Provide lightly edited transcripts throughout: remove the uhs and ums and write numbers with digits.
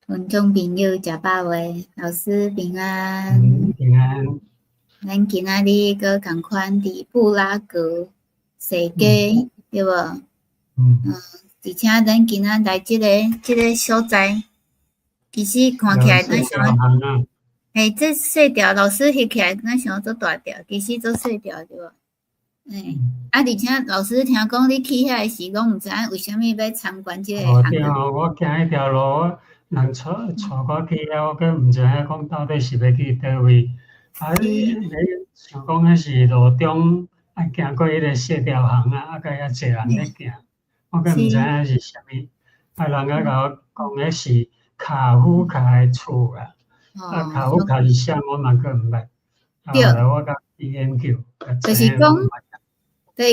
群众朋友食饱未？老师平安。平安。咱今仔日搁共款伫布拉格踅街，对无？而且咱今仔来即个所在，其实看起来咱想，这细条老师翕起来咱想做大条，其实做细条对无？而且老师听讲你去遐时，拢毋知影为虾米要参观即个项目。对啊，我行迄条路，人带我去遐，我阁毋知影讲到底是要去叨位。你想讲迄是路中行过迄个细条巷啊，甲遐济人咧行，我阁毋知影是虾米。人甲甲我讲迄是卡夫卡的厝啦。卡夫卡是啥？我嘛阁毋捌。后来我甲去研究，就是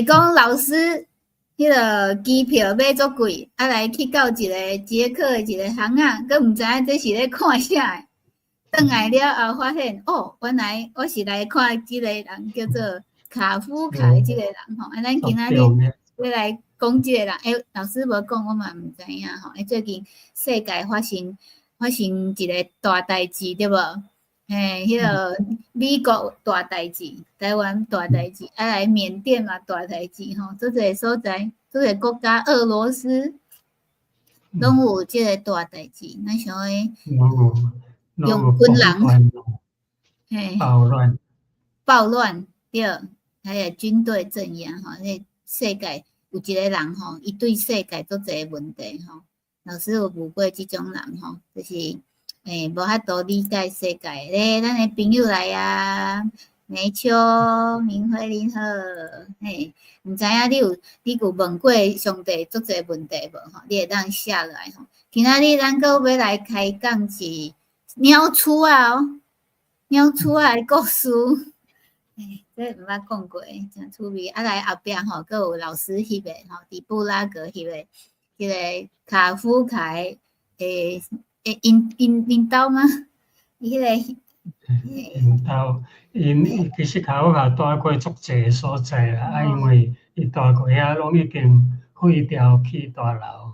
讲老师。迄个机票买足贵，来去到一个捷克的一个巷仔，佮毋知影这是咧看啥诶。转来了后发现，原来我是来看即个人叫做卡夫卡的即个人吼。咱今仔日要来讲即个人，老师无讲，我嘛毋知影吼。最近世界发生一个大代志，对无？迄个美国大代志，台湾大代志，来缅甸嘛大代志吼，做个所在，做个国家，俄罗斯拢有即个大代志，咱想诶用军人暴乱对，还有军队镇压吼，世界有一个人吼，伊对世界做侪问题吼，老师有遇过即种人吼，就是。无法度理解世界咧，咱诶朋友来啊，美秋、明辉您好，毋知影你有问过上帝足侪问题无吼？你会当写落来吼。今仔日咱阁要来开讲是鸟鼠啊，鸟鼠啊诶故事，这毋捌讲过，真趣味。来后壁吼，阁有老师翕诶吼，伫布拉格翕诶，即个卡夫卡诶。引导吗？迄个引导，其实卡夫卡住过足济所在啦，因为伊住过遐，拢已经废掉起大楼，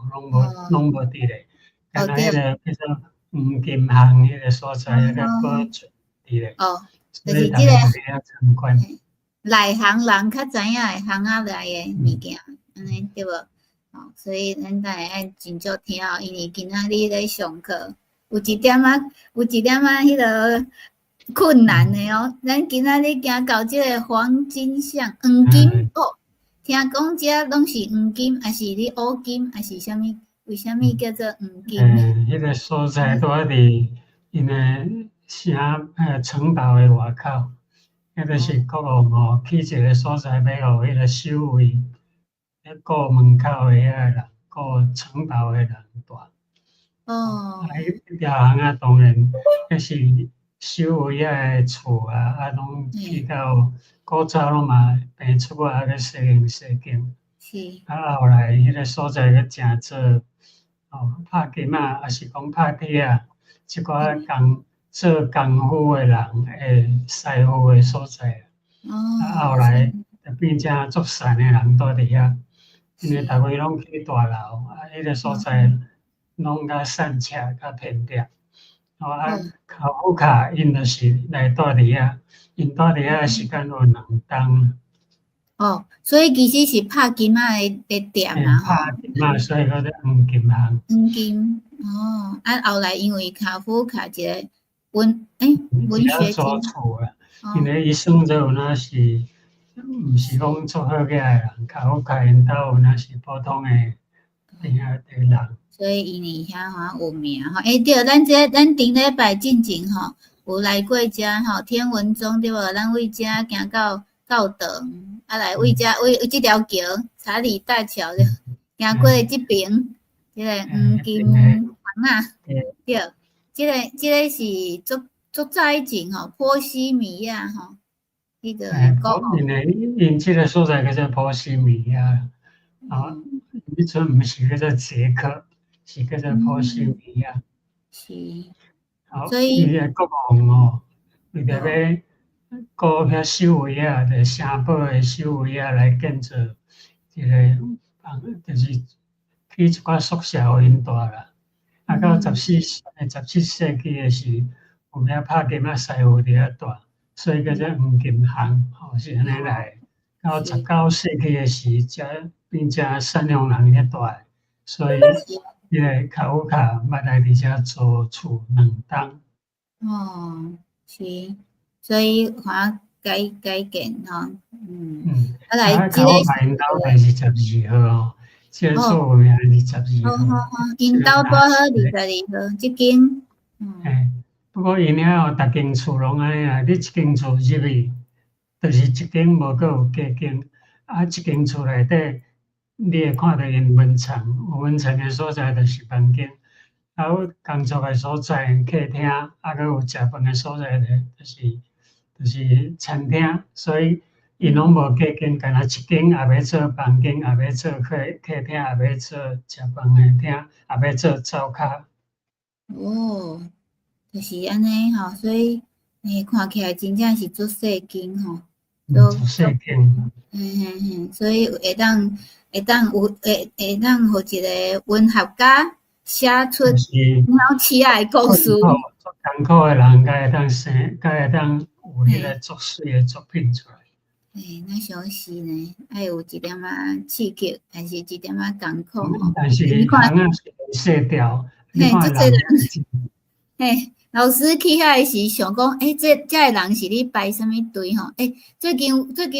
拢无伫咧。敢若迄个叫做黄金巷迄个所在，迄个保存伫咧。就是即个遐参观。内行人较知影诶巷仔内诶物件，安尼对无？所以咱当然爱真足听，因为今仔日咧上课有一点迄个困难的哦。咱今仔日行到即个黄金巷、黄金听讲遮拢是黄金，还是你乌金，还是啥物？为虾米叫做黄金？迄个所在拄伫因诶城堡诶外口，迄个是国王吼去一个所在要互迄个守卫。顾门口诶遐人，顾城堡诶人住。迄条巷仔当然，迄是守卫遐诶厝啊，拢去到古早拢嘛变出啊，咧西营西景。后来迄个所在个诚做拍金啊，还是讲拍铁啊，即寡做功夫诶人会师傅诶所在。后来就变成足善诶人住伫遐。因为逐个拢去大楼，迄个所在拢较散车、较偏僻。卡夫卡因就是来住伫遐，因住伫遐时间有2冬。所以其实是拍金仔诶店啊，拍金仔，所以叫做黄金巷。黄金，后来因为卡夫卡一个文学家厝啦，因为伊算做有哪是。毋是讲做好个人，卡夫卡因兜有若是普通诶人。所以因为遐好像有名吼。对，咱顶礼拜进前吼，有来过遮吼天文钟对无？咱为遮行到道堂，来为即条桥查理大桥行过即边，即个黄金房啊，对，即个是足早以前吼，波西米亚吼。因即个所在叫做波西米亚，迄阵毋是叫做捷克，是叫做波西米亚。是。所以伊个国王吼，伊着要顾遐守卫啊，着城堡诶守卫啊来建造一个就是起一寡宿舍互因住啦。到17世纪诶时，有名拍金仔师傅伫遐住，所以叫做黄金巷，是安尼来。到19世纪诶时，才变成善良人遐住，所以迄个卡夫卡捌来伫遮租厝2栋。是，所以反改建来卡夫卡因兜来22号这个厝有名22号。因兜住好22号，即间。不过因遐逐间厝拢安尼啊，你一间厝入去，就是一间无阁有加间，一间厝内底，你会看到因温床，有温床诶所在就是房间，有工作诶所在客厅，阁有食饭诶所在就是餐厅，所以伊拢无加间，干那一间也要做房间，也要做客厅，也要做食饭诶厅，也要做灶骹。就是安尼吼，所以看起来真正是足细间吼，足细间。所以会当互一个文学家写出了不起的故事。做艰苦的人，才会当有迄个作水的作品出来。那想是呢，爱有一点刺激，但是一点艰苦吼。但是人啊是细条，你看人。老师去遐时想讲，这个人是咧排什么队吼？最近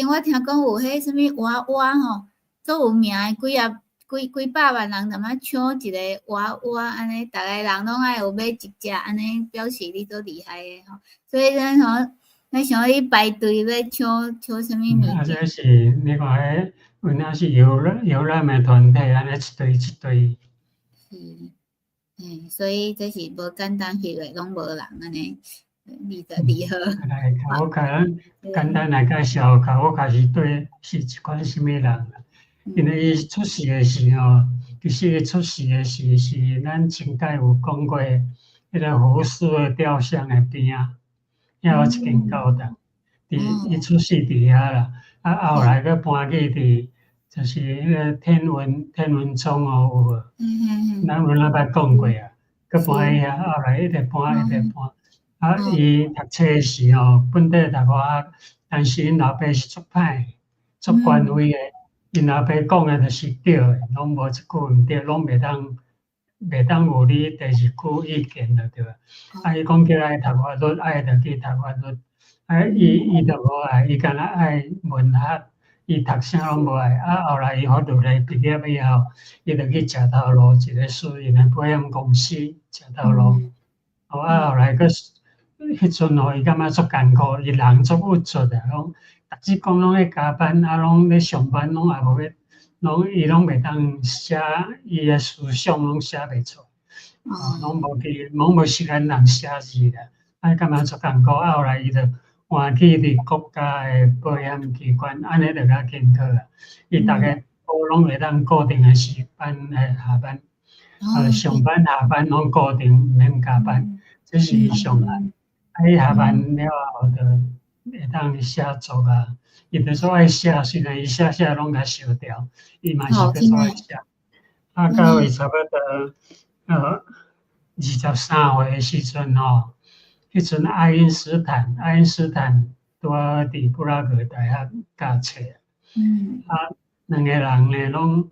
我听讲有迄什么娃娃吼，足有名诶，几百万人踮遐抢一个娃娃，安尼，逐个人拢爱有买一只，安尼表示你足厉害诶吼。所以咱想你排队要抢什么物件？这是你看迄，有那是游览诶团体，安尼一队一队。所以这是无简单翕诶，拢无人安尼22号。卡夫卡，简单来介绍，卡夫卡是一款什么人？因为伊出世诶时吼，其实伊出世诶时是咱前届有讲过，迄个胡适诶雕像诶边仔，遐有一间教堂，伊出世伫遐啦。后来佫搬去伫，就是迄个天文庄哦，有无？咱有那捌讲过啊，佫搬去遐，后来一直搬。伊读册诶时吼，本地读外，但是因老爸是足歹，足权威诶。因老爸讲诶就是对诶，拢无一句毋对，拢袂当有你第二句意见就对。伊讲叫爱读法律，爱就去读法律。伊就无爱，伊干那爱文学，伊读啥拢无爱。后来伊法律系毕业以后，伊就去食头路，一个私人诶保险公司食头路。后来迄阵吼，伊感觉足艰苦，伊人足郁卒啊，拢。逐日讲拢咧加班，拢咧上班，拢也无伊拢袂当写伊诶思想，拢写袂出，拢无时间人写字啦。感觉足艰苦，后来伊就换去伫国家诶保险机关，安尼就较艰苦啊。伊逐个拢会当固定诶时班诶下班，上班下班拢固定，毋免加班，这是伊上爱。伊下班了后就会当写作啊，伊就所爱写，虽然伊写拢甲烧掉，伊嘛是搁所爱写。到伊差不多23岁诶时阵吼，迄阵爱因斯坦拄啊伫布拉格大学教册。两个人呢，拢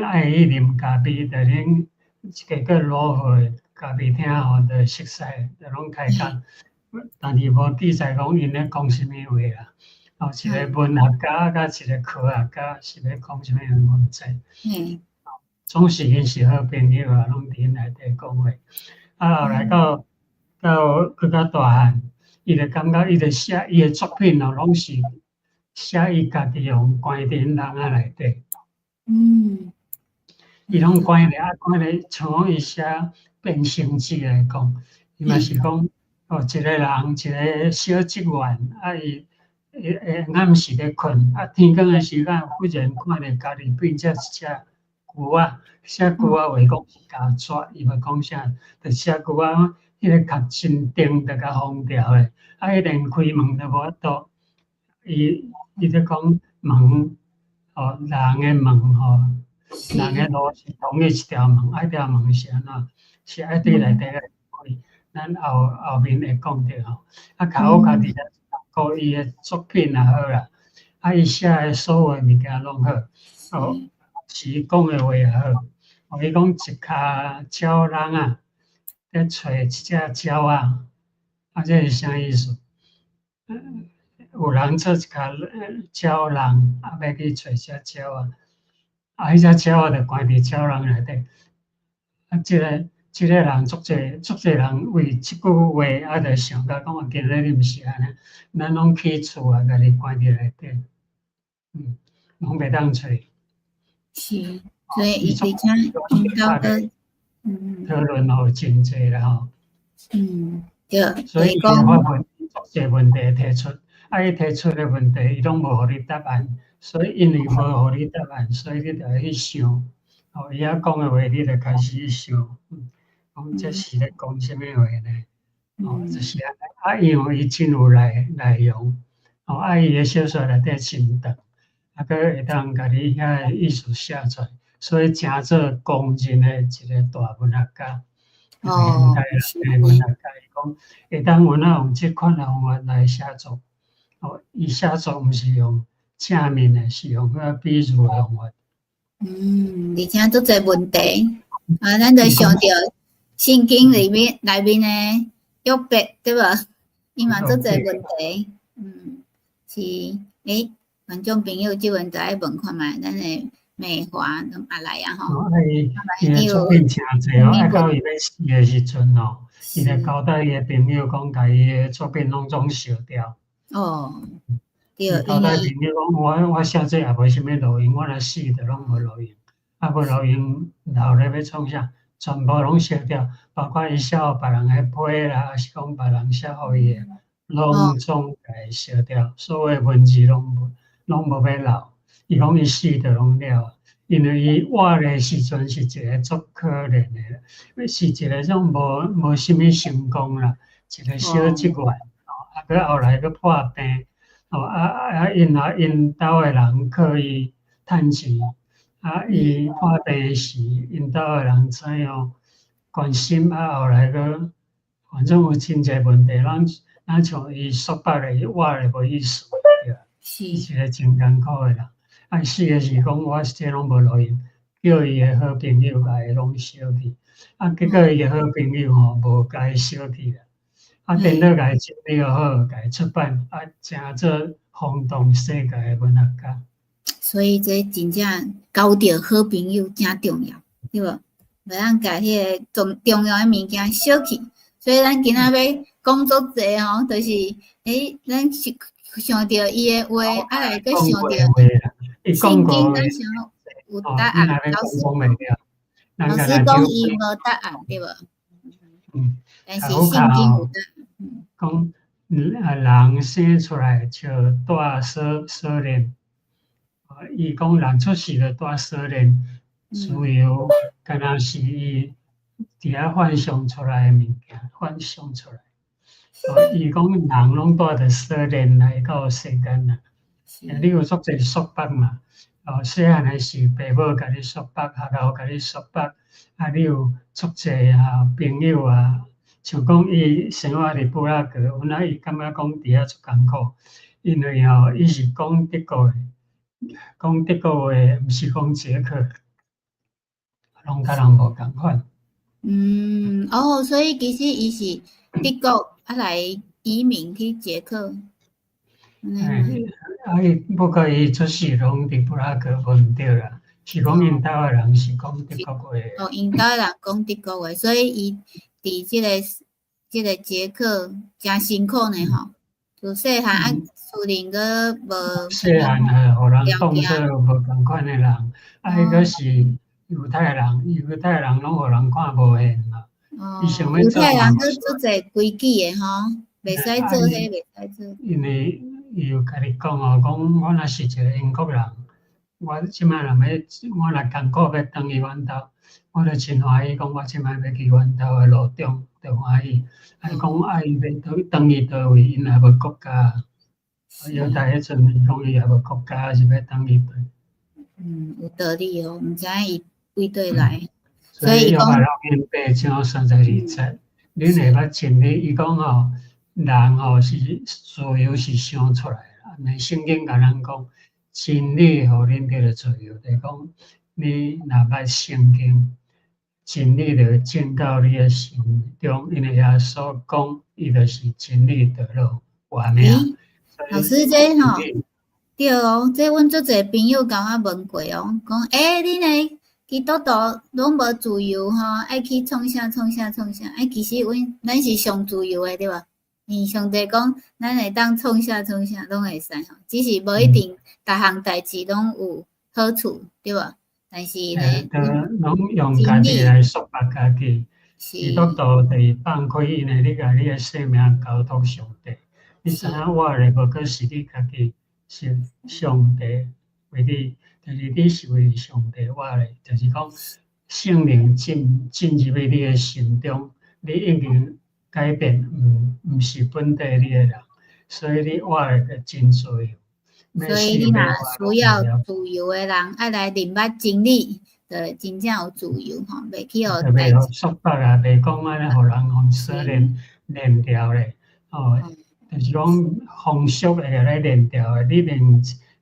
爱去啉咖啡，就恁一个叫罗佛咖啡厅吼，就熟悉，就拢开讲。但是无记载讲因咧讲什么话啦。一个文学家甲一个科学家是咧讲什么话，我毋知。总是因是好朋友啊，拢伫内底讲话。后来到更较大汉，伊就感觉伊就写伊诶作品哦，拢是写伊家己用关伫人仔内底。伊拢关咧，像伊写变形记来讲，伊嘛是讲。一个人一个小职员，伊暗时咧困，天光诶时间忽然看着家己变只一只牛仔，写牛仔话讲是加纸，伊嘛讲啥，着写牛仔，迄个壳真钉，着甲封条诶，伊连开门都无法度。伊咧讲门，人诶门吼，人个路是同一条门，爱条门是安怎？是爱对内底个开，咱后面会讲着吼。啊，较好家己来顾伊个作品也好啦，啊，伊写个所有物件拢好，哦，是伊讲个话也好。哦，伊讲一骹鸟人啊，咧找一只鸟啊，啊，这是啥意思？有人做一骹鸟人，啊，要去找只鸟啊，啊，迄只鸟仔就关伫鸟笼内底。啊，即个人足济人为即句话啊，着想到讲，今日你毋是安尼，咱拢起厝啊，家己关伫内底，拢袂当找。是，所以伊而且引导个，讨论吼真济啦吼。对，所以伊发问足济问题提出，啊，伊提出的问题伊拢无互你答案，所以因为无互你答案，所以你着去想。哦，伊遐讲的话，你着开始去想，讲这是咧讲啥物话呢？哦，就是安尼。啊，因为伊真有内容，哦，啊，伊个小说内底真长，啊，佫会当甲你遐意思写出来，所以诚做公认的一个大文学家。现代人的文学家，伊讲会当有哪用即款的方法来写作？哦，伊写作毋是用正面的，是用比喻的方法。而且足侪问题，啊，咱着想着圣经里面的约伯，对无？伊嘛足侪问题，是，观众朋友即阵着爱问看觅，咱的美华阿来啊吼。伊个作品诚济哦，啊到伊要死的时阵哦，伊着交代伊个朋友讲，甲伊个作品拢总烧掉。哦，对，交代朋友讲，我写这也无啥物路用，我若死着拢无路用，啊无路用，后来要创啥，全部拢烧掉，包括伊写互别人的批啦，还是讲别人写互伊的，拢总甲伊烧掉，所有文字拢无要留。伊讲伊死着拢了。因为伊活的时阵是一个足可怜的，是一个种无啥物成功啦，一个小职员，啊，佮后来佮破病，因兜的人靠伊趁钱，啊，伊破病时，因兜的人知影关心，啊，后来佮反正有真侪问题，咱像伊说白的，伊活的无意思，对，是一个真艰苦的人。啊，死的是讲我这拢无路用，叫伊的好朋友甲伊拢烧去，啊，结果伊的好朋友吼无甲伊烧去啦，啊，电脑甲伊整理好，甲伊出版，啊，诚做轰动世界的文学家。所以这真正交到好朋友真重要，对无？袂当甲迄个重要的物件烧去。所以咱今仔要讲足济吼，就是咱想着伊的话，啊来佮想着。圣经咱想有答案，老师讲伊无答案，对无？但是圣经有答案。讲人生出来就带锁链，伊讲人出世就带锁链，自由敢若是伊伫遐幻想出来的物件，幻想出来。伊讲人拢带着锁链来到世间啦。你有足侪束缚嘛？细汉的时，爸母甲你束缚，学校甲你束缚，啊，你有足侪朋友啊，像讲伊生活伫布拉格，阮仔伊感觉讲伫遐足艰苦，因为伊是讲德国话，毋是讲捷克，拢甲人无共款。所以其实伊是德国啊来移民去捷克。不过伊出世拢伫布拉格无毋对啦，是讲因兜的人是讲德国话。因兜的人讲德国话，所以伊伫即个捷克真辛苦呢吼。就细汉啊，厝里个无。细汉互人当做无共款的人，啊，迄个是犹太人拢互人看无现啦。犹太人佫足侪规矩的吼，袂使做迄，袂使做。因为伊有甲你讲讲我若是一个英国人，我即摆若艰苦要转去阮兜，我着真欢喜，讲我即摆要去阮兜的路中，着欢喜。啊，讲伊要转去倒位，因也无国家。犹太迄阵伊讲伊也无国家，是要转去倒。有道理哦，毋知伊为对来，所以讲约翰福音8章32节，恁会捌真理？伊讲吼，人吼是自由是想出来啦，但圣经甲咱讲，真理互恁得到自由，就是讲你若捌圣经，真理就进到你的心中，因为耶稣讲，伊就是真理道路活命。老师这吼。对哦，这阮足侪朋友甲我问过哦，讲恁个基督徒拢无自由吼，爱去创啥？其实咱是上自由的对吧？上帝讲咱会当创啥拢会使吼，只是无一定逐项代志拢有好处对吧？但是呢，拢用家己来束缚家己，基督徒就是放开，因为你甲你的生命交托上帝，你知影我咧无过是你家己。是上帝为你，就是你是为上帝活咧，就是讲圣灵进入你的心中，你已经改变，毋是本地你的人，所以你活咧个真自由。所以你若需要自由的人，爱来明白真理，就真正有自由吼，袂去互代志束缚啊，袂讲安尼，互人互所链条咧，哦。就是讲风俗会来链条诶，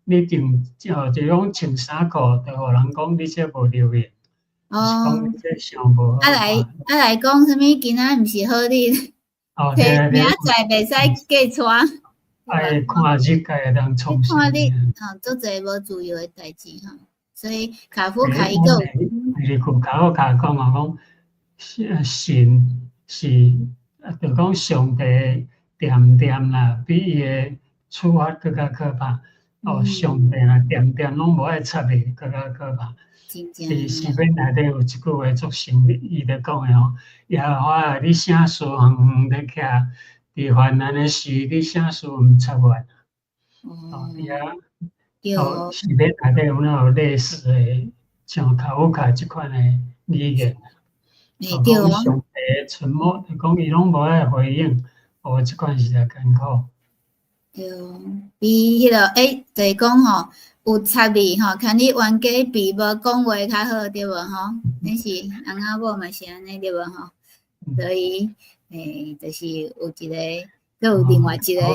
你定就讲穿衫裤，就互人讲你这无流行，是讲你这上无好。来讲啥物？今仔毋是好日，明仔载袂使嫁娶。看日甲会当创啥？看日足侪无自由诶代志吼，所以卡夫卡伊个。就是卡夫卡讲嘛，讲神是就讲上帝。点啦，比伊的处罚更加可怕。上帝啦，点拢无爱插你，更加可怕。伫诗篇内底有一句话足神，伊咧讲诶吼，耶和华啊，你啥事远咧徛？伫患难诶时，你啥事毋插阮？诗篇内底有那类似诶，像卡夫卡即款诶语言。讲上帝诶沉默，讲伊拢无爱回应。即款是较艰苦。对，比迄就是讲吼，有插你吼，看你冤家比无讲话较好，对无吼？你是翁仔某嘛是安尼对无吼？所以就是有一个，佮有另外一个吼，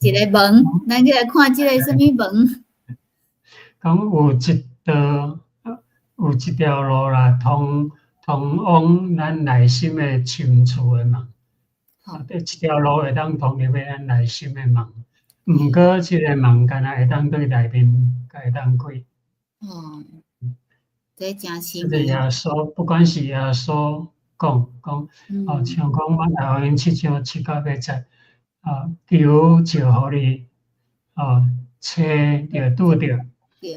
一个门，咱去来看即个什么门？讲有一条路啦，通往咱内心诶深处诶门。一条路会当通入去咱内心的门，毋过即个门敢若会当对内面会当开。这真是。这耶稣，不管是耶稣讲，像讲我来互因7章7到8节，求就互你，找就拄着，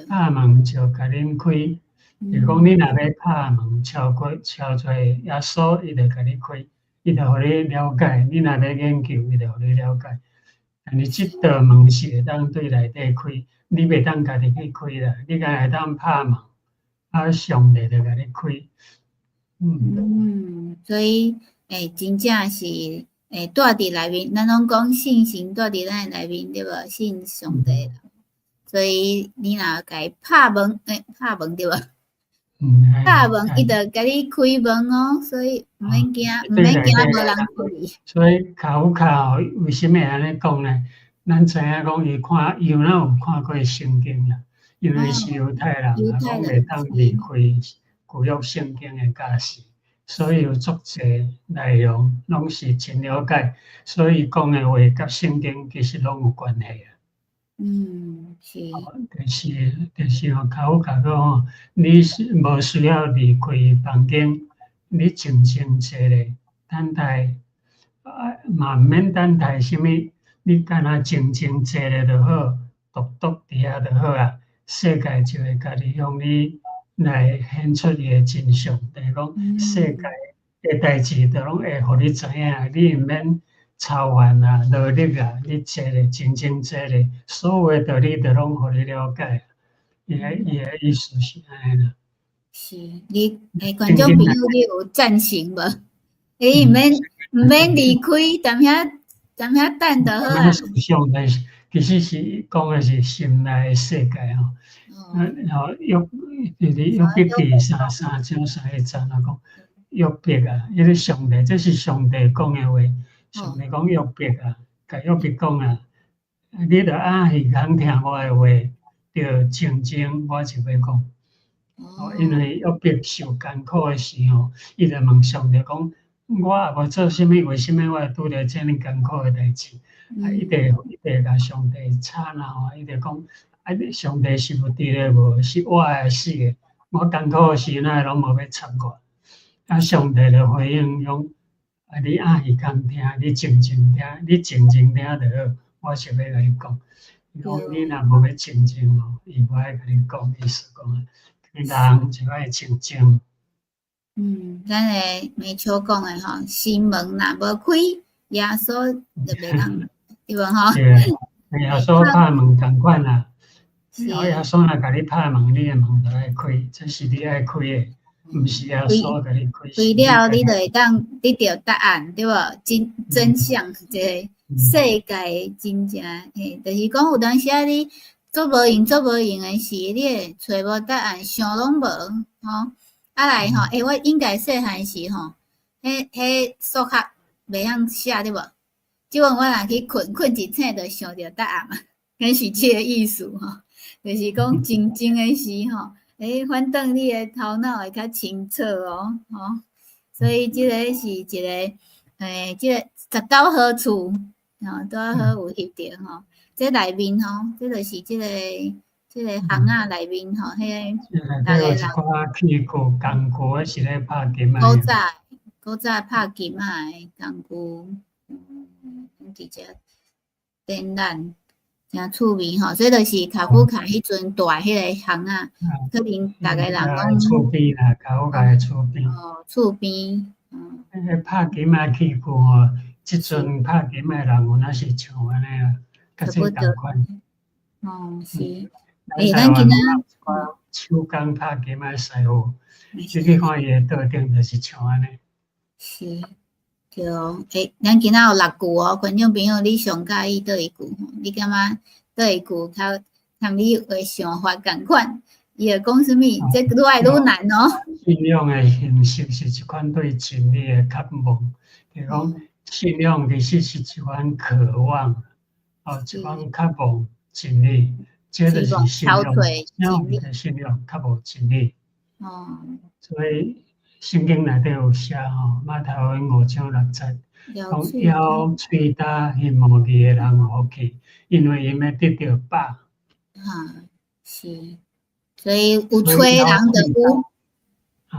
拍门就甲恁开。就是讲你若要拍门敲做耶稣，伊就甲你开。伊就互你了解，你若要研究，伊就互你了解。但是即道门是会当对内底开，你袂当家己去开啦，你敢会当拍门，上帝就甲你开。所以真正是住伫内面，咱拢讲信心住伫咱内面对无？信上帝，所以你若家拍门，对无？拍门，伊就甲你开门哦，所以毋免惊，无人开你。所以卡夫卡为什么安尼讲呢？咱知影讲伊有看过圣经啦，因为是犹太人，讲袂当离开旧约圣经的假释，所以有足侪内容拢是真了解，所以讲的话甲圣经其实拢有关系啊。是。就是卡夫卡讲吼，你是无需要离开房间，你静静坐咧，等待，嘛毋免等待啥物，你干那静静坐咧就好，独伫遐就好啊。世界就会家己向你来显出伊的真相，就是讲世界的代志，就拢会互你知影，你毋免操烦啊、劳力啊，你坐咧静静坐咧，所有的道理就拢互你了解。伊的意思是安尼啦。是，你观众朋友，你有赞成无？你毋免离开，踮遐等就好啊。想，但是其实是讲的是心内的世界吼，然后约伯记三章31节啊，讲约伯啊，迄个上帝，这是上帝讲的话。上帝讲约伯啊，甲约伯讲啊，你着爱耳肯听我的话，着静静，我就要讲。因为约伯受艰苦的时候，伊就问上帝讲：我也无做啥物，为什么我会拄着遮尔艰苦的代志？伊就甲上帝吵闹，伊就讲：上帝是无伫咧无？是我会死的。我艰苦的时，哪会拢无要插我？上帝就回应讲：你爱耳肯听，你静静听，你静静听就好。我是要甲你讲，伊讲你若无要静静哦，伊无爱甲你讲，意思讲。人就爱静静。咱个美秋讲的吼，心门若无开，耶稣就袂当，对无吼？对，耶稣拍门同款啦。然后耶稣若甲你拍门，你的门就爱开，这是你爱开的，毋是耶稣甲你开。开了，你就会当得到答案，对无？真相，这个世界真正就是讲有当时啊，你做无用的事，你会找无答案，想拢无吼。来吼，我应该细汉时吼，迄数学袂晓写对无？即阵我若去困一醒，就想着答案嘛，迄是即个意思吼。就是讲真正的时吼，反正你的头脑会较清楚哦，吼。所以即个是一个即个19号厝吼，拄好有翕着吼。这内面吼，这就是这个巷仔内面吼，迄个大家人。器具工具是咧拍金啊。古早拍金啊的工具，直接展览，真趣味吼。所以就是卡夫卡迄阵住迄个巷仔，可能大家人拢厝边啦，卡夫卡的厝边。厝边。拍金啊器具吼，即阵拍金的人有哪是像安尼啊？甲这同款。是。咱今仔手工拍金的师傅，你去看伊的桌顶，就是像安尼。是，对。咱今仔有6句哦，观众朋友，你上介意倒一句？你感觉倒一句较同你的想法共款？伊会讲啥物？这愈来愈难哦。信仰的形式是一款对真理的渴望，就是讲信仰其实是一款渴望，一款渴望真理。这就是信仰，的信仰较无真理。所以圣经内底有写吼，马太福音5章6节，讲要喙焦翕无义的人有福气，因为因要得到饱。是，所以有喙人就有，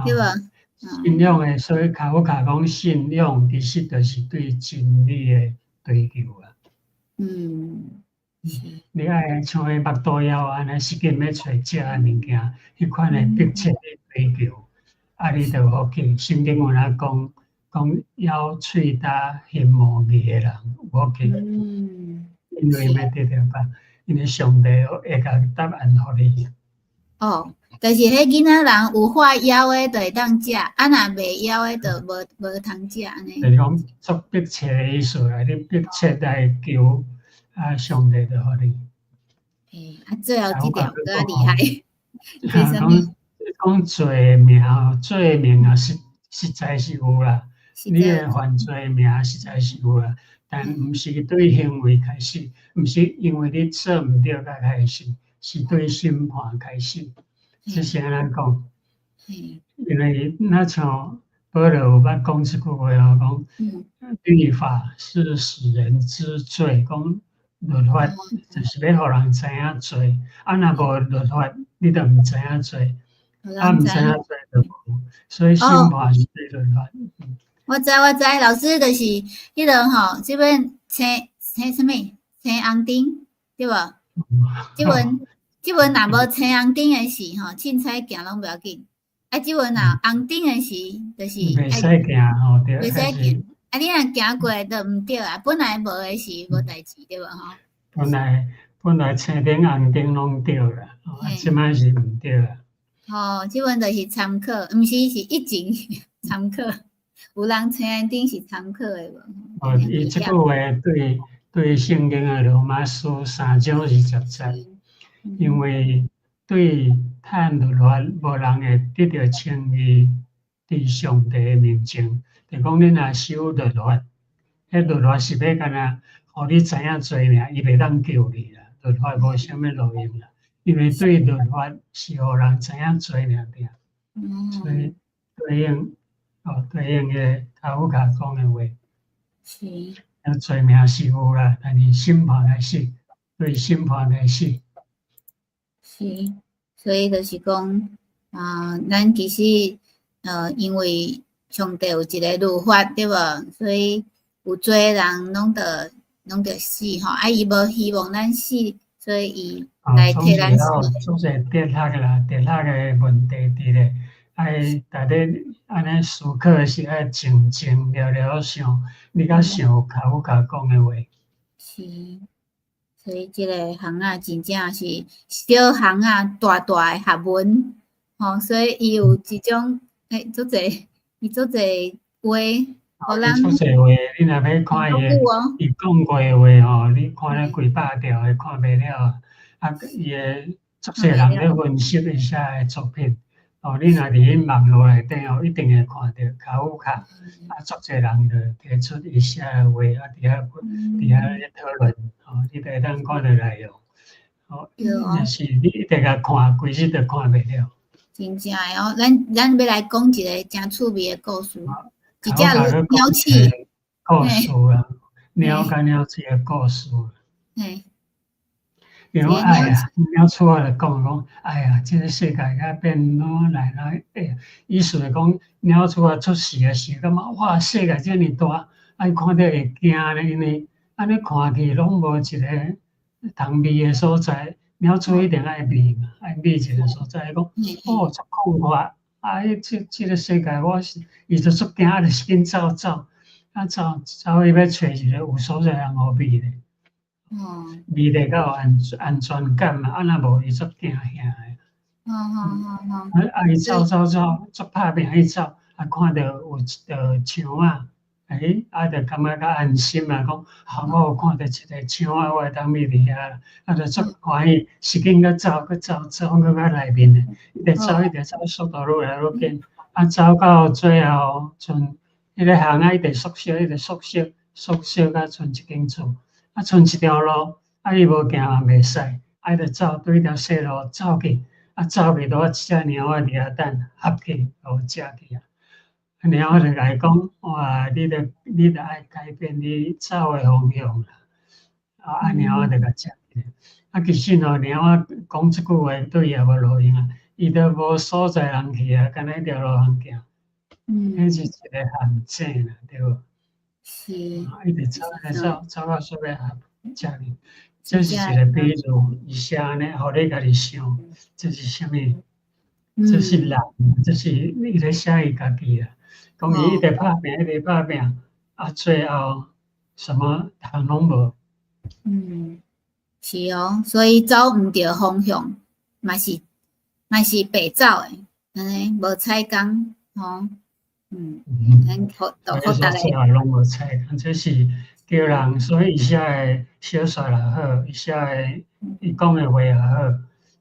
对吧？信仰的，所以卡夫卡讲信仰其实就是对真理的追求啊。你爱像迄目肚枵安尼，使劲要找食的物件，迄款的迫切的追求，你就福气。圣经有哪讲要喙焦翕无义的人有福气，因为要得到饱，因为上帝会甲答案互你。但是迄囡仔人有法枵的，就会当食；若袂枵的，就无通食安尼。就是讲做迫切的意思啊，你迫切来求。上帝就互你。最后一条更厉害。讲罪名啊，实在是有啦。你的犯罪名实在是有啦，但毋是对行为开始，毋是因为你做毋对才开始，是对审判开始。这是安怎讲？因为那像保罗有捌讲一句话讲律法是使人知罪，讲。律法就是要互人知影罪，若无律法，你就毋知影罪，毋知影罪就无，所以审判是对律法。我知，老师就是迄个吼，即本青什么青红灯，对无？即本若无青红灯的时吼，凊彩行拢不要紧。即本若红灯的时，就是袂使行吼，对。袂使行。你若行过就毋对啊，本来无的是无代志，对无吼？本来青灯红灯拢对啦，即摆是毋对啦。即本就是参考，毋是一前参考。有人青红灯是参考的无？伊即句话对圣经的罗马书3章20节，因为对趁律法无人会得到称义伫上帝面前。就讲你若守律法，迄律法是要干那，互你知影罪名，伊袂当救你啦。律法无啥物路用啦，因为对律法是互人知影罪名尔。所以对应迄卡夫卡讲的话，是，罪名是有啦，但是审判还是对审判还是。是，所以就是讲，咱其实因为上帝有一个律法，对无？所以有罪人拢得死吼，伊无希望咱死，所以伊来替咱死。总是跌落啦，跌落的问题伫咧，爱逐日安尼思考是爱静静了了想，你甲想卡夫卡讲的话。是。所以即个行啊，真正是小行啊，大大的学问，吼，所以伊有一种足济，伊足济话，互人。足济话，你若要看伊讲过的话吼，你看了几百条的看袂了，伊的足济人咧分析伊写的作品，你若伫迄网络内底一定会看到卡夫卡，足济人就提出伊写的话，伫遐咧讨论。你会当看到内容，若是你一直甲看，规日都看袂了。真正诶哦，咱要来讲一个真趣味诶故事，一只鸟鼠。故事啊，鸟甲鸟鼠诶故事。因为鸟鼠啊，就讲，哎呀，这个世界甲变哪来？意思是讲，鸟鼠啊出世诶时，感觉哇，世界遮尔大，看到会惊咧，因为。安尼看起拢无一个通味的所在，鸟鼠一定爱味嘛，爱味一个所在。讲足空阔，即个世界伊就足惊，就是紧走，走伊要找一个有所在人互味咧。味咧较有安全感嘛，若无伊足惊吓诶。伊走，足拍拼去走，看到有一条枪仔。就感觉较安心啊！讲我有看到一个枪仔，我会当咪伫遐，就足欢喜，使劲个走，去走到内面咧，一直走，速度愈来愈紧，走到最后，剩迄个巷仔一直缩小，缩小到剩一间厝，剩一条路，伊无行嘛袂使，就走对迄条细路走去，走去倒一只猫仔伫遐等，合去互食去啊！然后就甲伊讲，哇，你得爱改变你走的方向啦。猫仔就甲食去。其实鸟仔讲即句话对伊也无路用啊，伊都无所在通去啊，干那一条路通行。迄是一个陷阱啦，对无？是。一直走到煞要合食去。这是一个比喻，伊写安尼，互你家己想，这是啥物？这是人，这是伊咧写伊家己啊。讲伊一直拍拼，最后什么通拢无。是哦，所以走毋着方向，嘛是白走诶，安尼无采工吼。好大个。拢无采工，这是叫人，所以伊写诶小说也好，伊写诶伊讲诶话也好，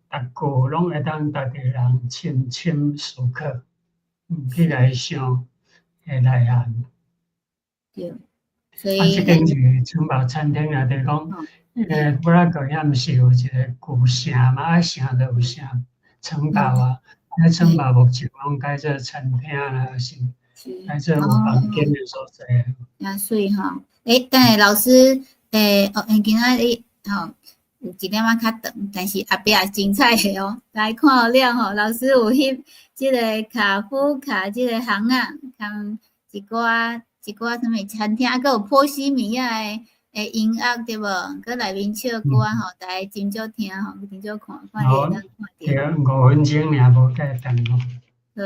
逐句拢会当家己人深深思考，起来想。内涵，对，所以即间是城堡餐厅啊，就是讲，布拉格遐毋是有一个古城嘛，城就有城城堡啊，城堡目前拢改做餐厅啦，是改做有房间的所在。也水吼，等下老师，今仔日吼有一点仔较长，但是后壁也精彩的哦，来看好了吼，老师有翕。即个卡夫卡，即个行啊，含一寡什物餐厅，还有波西米亚诶音乐对无？佮内面唱歌吼，大家真少听吼，真少看，看会当看到。对，5分钟尔无介长咯。好，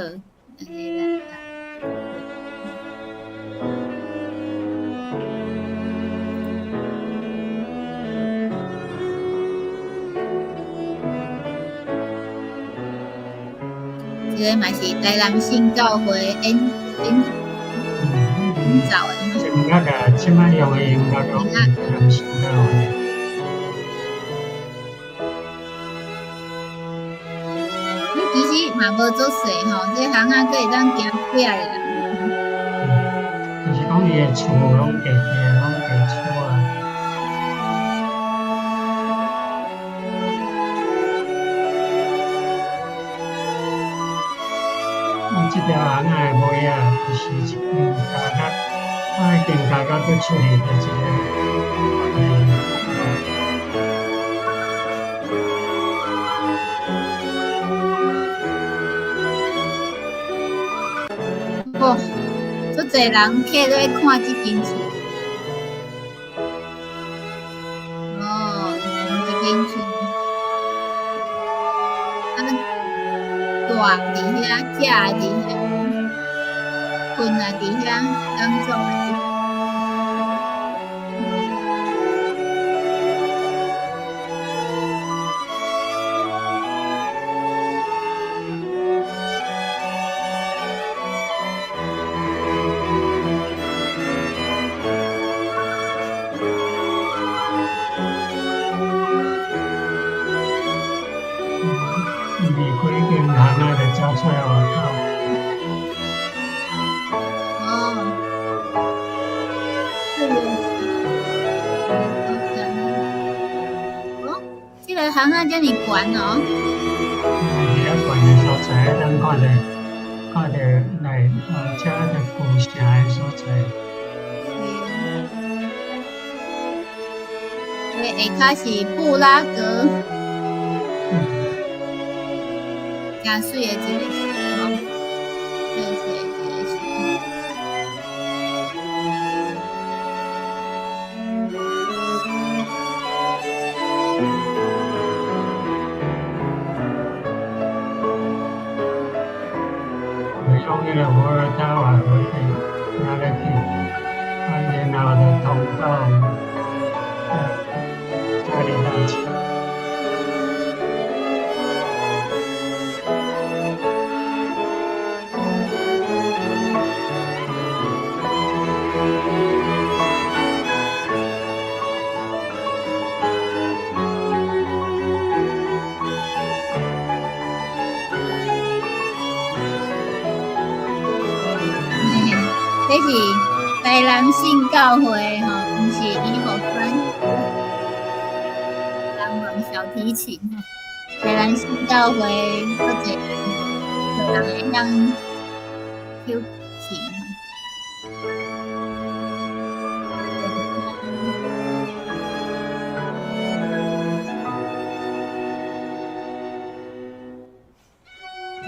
即个嘛是台南新教会演奏的。音乐啊，即摆用的音乐拢台南新教会。嘛无做细吼，这巷仔佫会当行起来啦。就是讲伊个厝拢地地，拢地厝啊。这条巷仔的尾啊，就是一间家角，迄间家角佫出现着一个。哦，足侪人客咧看即间厝。哦，即间厝，大伫遐，食伫遐，困也伫遐，工作也伫遐。离开间巷仔就走出来外口。这个巷仔遮尔悬哦。比较悬的所在，咱看着来遮个古城的所在。下骹是布拉格，真水的一个市吼，真水的一个市。用迄个摩尔塔瓦河拿来去，然后就通到加里大桥。这是台南信教会吼，毋是伊木山人王小提琴吼，台南信教会或者人会晓抽琴。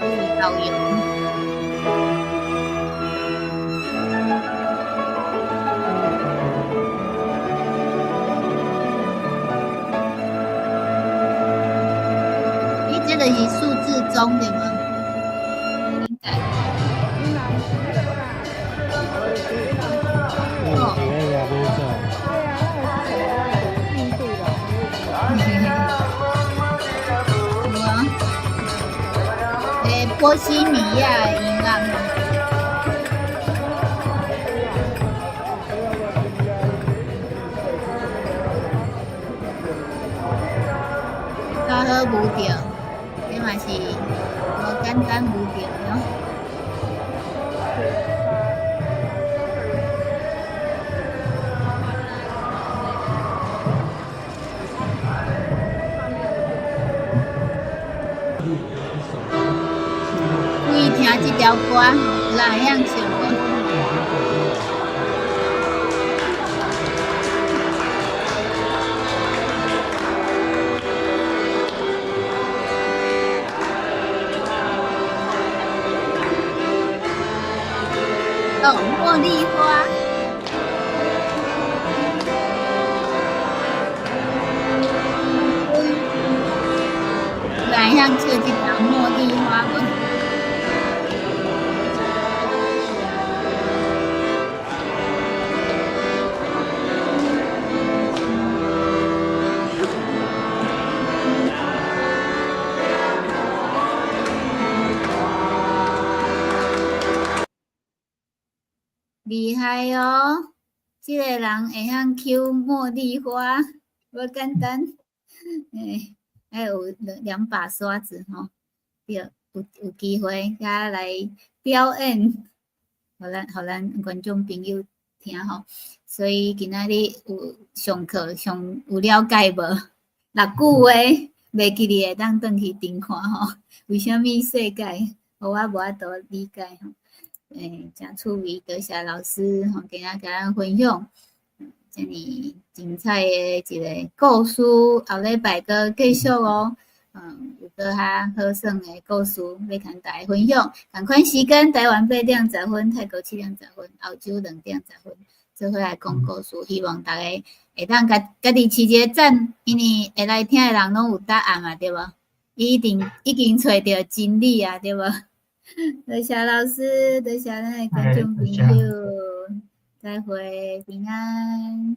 这是导游。这个是数字钟对吗？应该。哦。波西米亚的音乐。较好舞调。这嘛是无简单舞调咯。注意听这条歌，有人会晓唱无？哦，茉莉花。来向这条茉莉花无？厉害哦！这个人会晓抽茉莉花，无简单。还有2把刷子吼，对，有机会甲来表演，互咱观众朋友听吼。所以今仔日有上课上有了解无？6句话袂记哩会当转去听看吼。为虾米世界？我无法度理解吼。真趣味，多谢老师吼，今仔甲咱分享。遮尔精彩的一个故事，后礼拜阁继续哦。有搁较好耍的故事要同大家分享。同款时间，台湾8:10，泰国7:10，澳洲2:10，做伙来讲故事。希望大家会当家己饲一个赞，因为会来听的人拢有答案嘛，对无？伊已经找到真理啊，对无？多谢老师，多谢咱的观众朋友，再会，平安。